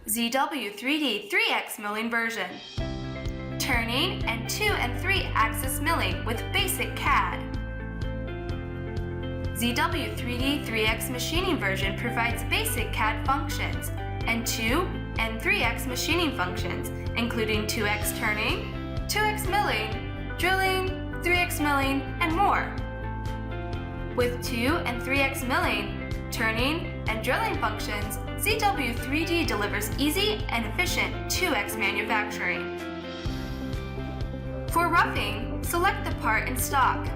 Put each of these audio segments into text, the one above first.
ZW3D 3X milling version. Turning and 2 and 3 axis milling with basic CAD. ZW3D 3X machining version provides basic CAD functions and 2 and 3X machining functions, including 2X turning, 2X milling, drilling, 3X milling, and more. With 2 and 3X milling, turning, and drilling functions, ZW3D delivers easy and efficient 2X manufacturing. For roughing, select the part in stock.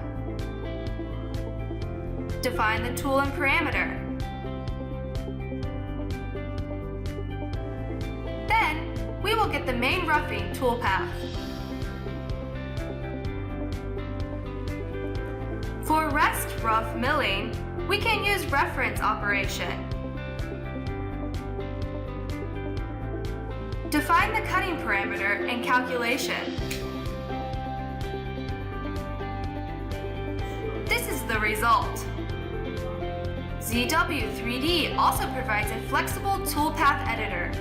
Define the tool and parameter. Then, we will get the main roughing toolpath. For rest rough milling, we can use reference operation. Define the cutting parameter and calculation. This is the result. ZW3D also provides a flexible toolpath editor.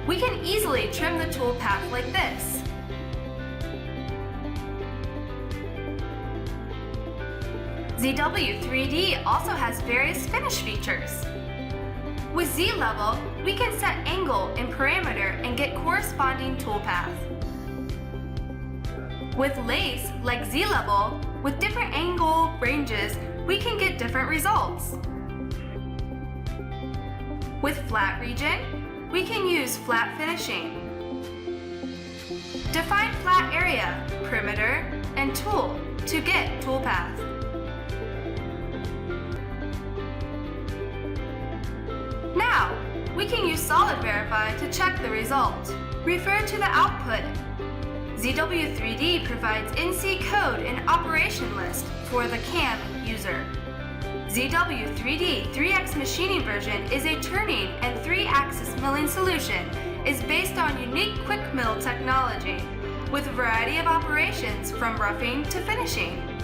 We can easily trim the toolpath like this. ZW3D also has various finish features. With Z-level, we can set angle and parameter and get corresponding toolpath. With lace, like Z-level, with different angle ranges, we can get different results. With flat region, we can use flat finishing. Define flat area, perimeter, and tool to get toolpath. Now, we can use Solid Verify to check the result. Refer to the output. ZW3D provides NC code and operation list for the CAM user. ZW3D 3X machining version is a turning and 3-axis milling solution. Is based on unique quick mill technology with a variety of operations from roughing to finishing.